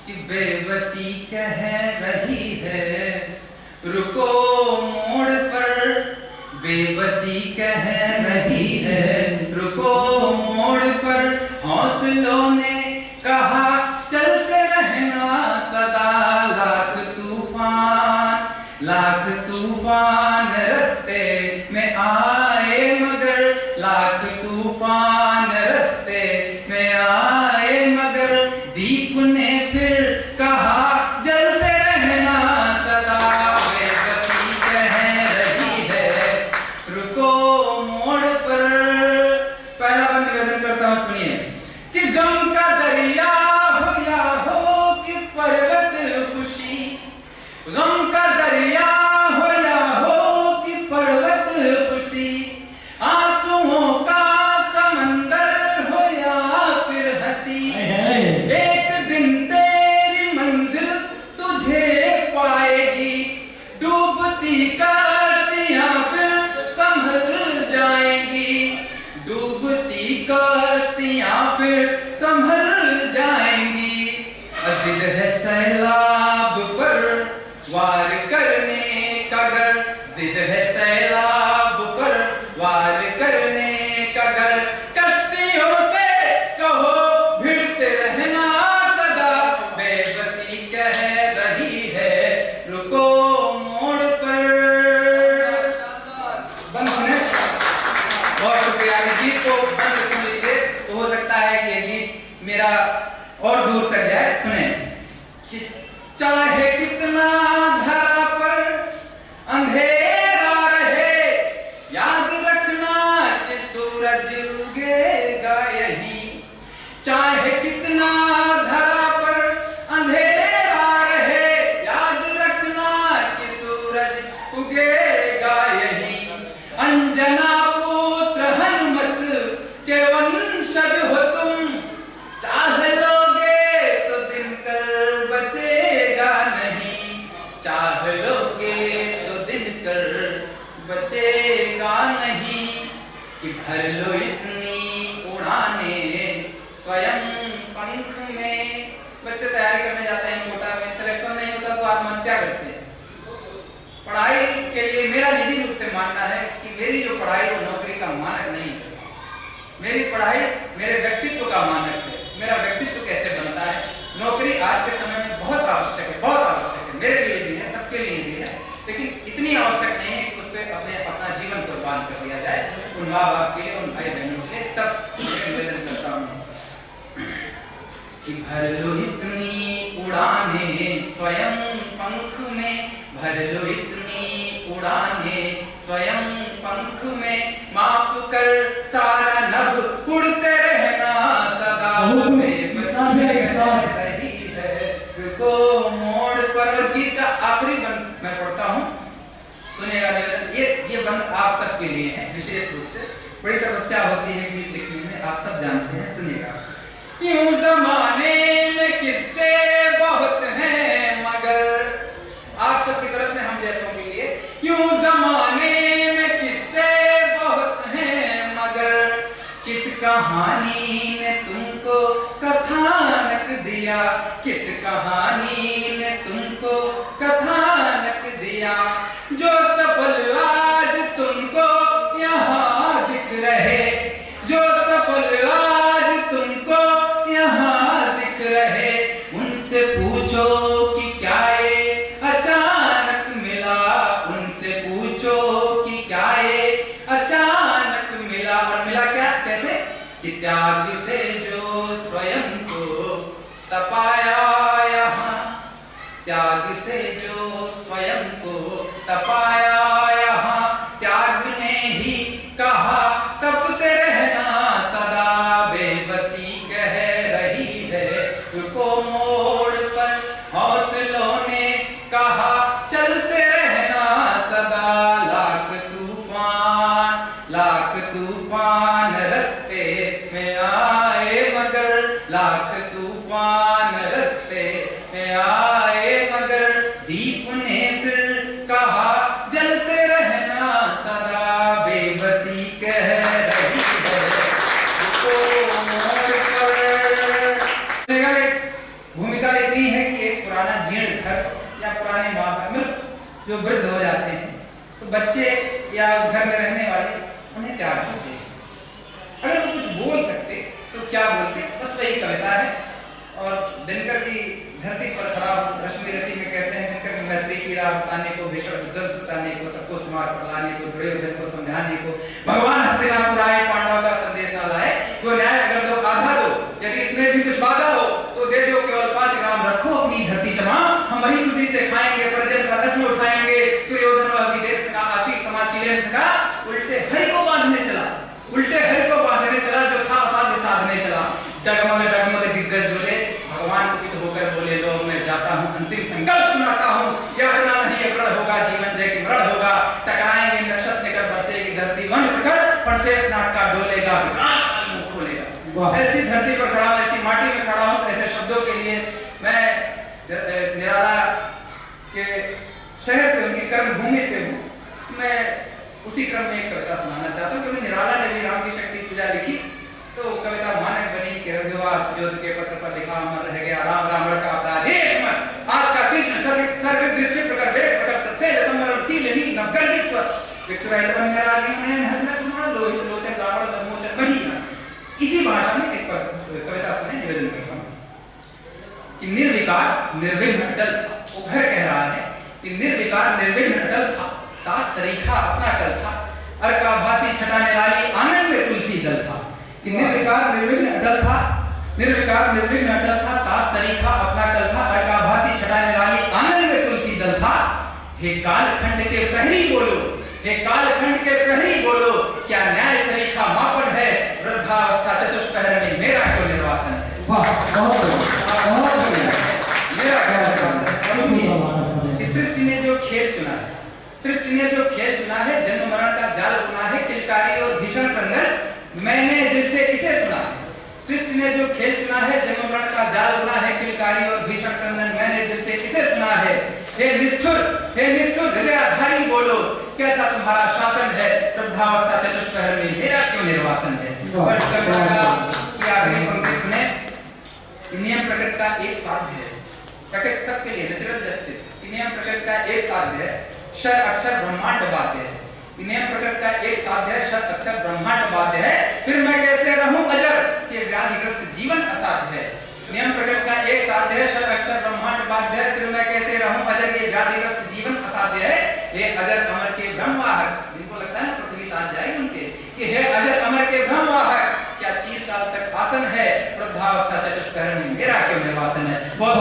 कि बेबसी कह रही है रुको मोड़ पर, बेबसी कह रही है रुको मोड़ पर, हौसलों ने कहा चलते रहना सदा, लाख तूफान रास्ते में आए मगर, लाख तूफान रास्ते में आए मगर, दीप ने फिर कहा जलते रहना सदा, बेबसी कह रही है रुको मोड़ पर। पहला बंद निवेदन करता हूं, सुनिए कि गम का दरिया हो या हो कि पर्वत खुशी, गम का दरिया हो या हो कि पर्वत खुशी, आंसुओं का समंदर हो या फिर हंसी, एक दिन तेरी मंजिल तुझे पाएगी, डूबती कश्तियां फिर संभल जाएंगी, डूबती कश्तियां फिर संभल जाएंगी, जिद है सैलाब पर वार करने का गर, जिद है सैलाब पर वार करने का गर, कश्तियों से कहो भिड़ते रहना सदा, बेबसी कह रही है रुको मोड़ पर। बंद होने, बहुत शुक्रिया। इस गीत को बंद सुन लीजिए, तो हो सकता है कि ये गीत मेरा और दूर तक जाए। सुने कि चाहे कितना धरा पर अंधेरा रहे, याद रखना कि सूरज उगेगा यही, चाहे कितना धरा पर अंधेरा रहे, याद रखना कि सूरज उगेगा यही, अंजना पुत्र हनुमत के वंशज हो तुम, चाह लोगे तो दिनकर बचेगा नहीं, चाह लोगे तो दिनकर बचेगा नहीं, कि भर लो इतनी उड़ाने स्वयं पंख में। बच्चे तैयारी करने जाते हैं कोटा में, सिलेक्शन नहीं होता तो आत्महत्या करते हैं। पढ़ाई के लिए मेरा निजी रूप से मानना है कि मेरी जो पढ़ाई वो नौकरी का मानक नहीं है, मेरी पढ़ाई मेरे व्यक्तित्व का मानक है। मेरा व्यक्तित्व कैसे बनता है, नौकरी आज के समय में बहुत आवश्यक है, बहुत आवश्यक है, मेरे लिए भी है, सबके लिए भी है, लेकिन इतनी आवश्यक नहीं है कि उस पर अपना जीवन कुर्बान कर दिया जाए, उन माँ बाप के लिए, उन भाई बहनों के लिए। तब निवेदन करता हूँ कि भर लो इतनी उड़ाने स्वयं पंख में, भर लो इतनी उड़ाने स्वयं पंख में, माप कर सारा नभ उड़ते रहना सदा, बेबसी कह रही है रुको मोड़ पर। उस गीत का आखिरी बंद मैं पढ़ता हूँ, सुनेगा निवेदन। ये बंद आप सबके लिए है, विशेष रूप से बड़ी तपस्या होती है गीत लिखने में, आप सब जानते हैं, सुनिएगा। यूं जमाने में किस्से बहुत हैं मगर, आप सबकी तरफ से हम जैसों के लिए, यूं जमाने में किस्से बहुत हैं मगर, किस कहानी ने तुमको कथानक दिया, किस कहानी ने तुमको कथानक दिया, जो सफल आज तुमको यहाँ दिख रहे, जो सफल आज तुमको यहाँ दिख रहे, उनसे पूछो कि क्या ये अचानक मिला, उनसे पूछो कि क्या ये अचानक मिला। और मिला क्या, कैसे, कि त्याग से जो स्वयं को तपाया यहाँ, त्याग से जो स्वयं को तपाया यहाँ, त्याग ने ही कहा तपते रहना सदा, बेबसी कह रही है रुको मोड़ पर, हौसलों ने कहा चलते रहना सदा, लाख तूफान रास्ते में आए मगर, लाख तूफान रास्ते में आए मगर, दीप ने फिर कहा जलते रहना सदा, बेबसी कह रही है रुको मोड़ पर। भूमिका नहीं है कि एक पुराना जीर्ण घर या पुराने माँ मतलब जो वृद्ध हो जाते हैं तो बच्चे या उस घर में रहने वाले उन्हें त्याग देते हैं। अगर वो कुछ बोल सकते तो क्या बोलते, बस वही कविता है। और दिनकर की धरती पर खड़ा हो रश्मि रति में कहते हैं, दिनकर की मैत्री की राह बताने को, भीषण विध्वंस बचाने को, सबको स्मार पर लाने को, दुर्योधन को समझाने को, भगवान हस्तिनापुर आए पांडव का संदेश ना लाए, जो न्याय अगर दो आधा दो, यदि इसमें भी कुछ बाधा हो तो दे दो, केवल 5 ग्राम रखो अपनी धरती तमाम, हम वही खुशी से खाएंगे, परिजन का रस्म उठाएंगे। दुर्योधन वह भी दे सका, आशीष समाज की ले सका, उल्टे हरि को बांधने चला, उल्टे हरि को बांधने चला, जो था असाध्य साधने चला। डगमग डगमग दिग्गज डोले, भगवान कुपित होकर बोले, लो मैं जाता हूँ, अंतिम संकल्प सुनाता हूँ, यातना नहीं अग्रण होगा, जीवन जय के मरण होगा, टकराएंगे नक्षत्र निकट बरसेगी धरती वन प्रखर, पर शेष नाग का डोलेगा, विकराल काल मुंह खोलेगा। ऐसी धरती पर खड़ा हूँ, ऐसी माटी में खड़ा हूँ, ऐसे शब्दों के लिए मैं निराला के शहर से, उनकी कर्म भूमि से हूँ। मैं उसी क्रम में एक कविता सुनाना चाहता हूँ, क्योंकि निराला ने भी राम की शक्ति पूजा लिखी तो कविता मानक बनी कि रविवार जोध के पत्र पर लिखा अमर रह गया राम रावण का अपराध आज का कृष्ण सर्व चित्र कर दे प्रकट सत्से दिसंबर सील ही नवगर्जित विचुराई बन गया मैं हजरत सुना लोहित लोचन रावण दमोचन वही। इसी भाषा में एक कविता सुने, निवेदन करता हूं कि निर्विकार निर्विघ्न अटल था। वो घर कह रहा है कि निर्विकार निर्विघ्न अटल था, दास सरीखा अपना कल था, अर्काभासी छटा निराली आंगन में तुलसी दल था। कि निर्विकार निर्विघ्न अटल था, निर्विकार निर्विघ्न अटल था, दास सरीखा अपना कल था, अर्काभासी छटा निराली आंगन में तुलसी दल था। हे कालखंड के प्रहरी बोलो, हे कालखंड के प्रहरी बोलो, क्या न्याय सरीखा मापन है, वृद्धावस्था चतुष्पहर में मेरा क्यों निर्वासन है। मेरा क्या निर्वासन है। सृष्टि ने जो खेल चुना है, सृष्टि ने जो खेल चुना है, जन्म मरण का जाल बुना है, किलकारी और भीषण क्रंदन मैंने दिल से इसे सुना है। सृष्टि ने जो खेल चुना है, जन्म मरण का जाल बुना है, किलकारी और भीषण क्रंदन मैंने दिल से इसे सुना है। हे निष्ठुर हृदयाधारी बोलो, कैसा तुम्हारा शासन है, वृद्धावस्था चतुष्पहर में मेरा क्यों निर्वासन है। पर कविता का आखिरी पंक्ति सुने, नियम प्रकृति का एक साध्य है, प्रकृति सबके लिए नेचुरल जस्टिस, नियम प्रकृति का एक साध्य है, शर अक्षर ब्रह्मांड बाध्य है। नियम प्रकृति का एक साध्य है, शर अक्षर ब्रह्मांड बाध्य है, फिर मैं कैसे रहूं अजर, ये व्याधिग्रस्त जीवन असाध्य है। नियम प्रकृति का एक साध्य है, शर अक्षर ब्रह्मांड बाध्य है, फिर मैं कैसे रहूं अजर, ये व्याधिग्रस्त जीवन असाध्य है। हे अजर अमर के ब्रह्मवाहक, जिनको लगता है ना पृथ्वी साथ जाएगी उनके, कि हे अजर अमर के ब्रह्मवाहक, क्या चीरकाल तक आसन है, वृद्धावस्था चतुष्पहर में मेरा क्यों निर्वासन है। बहुत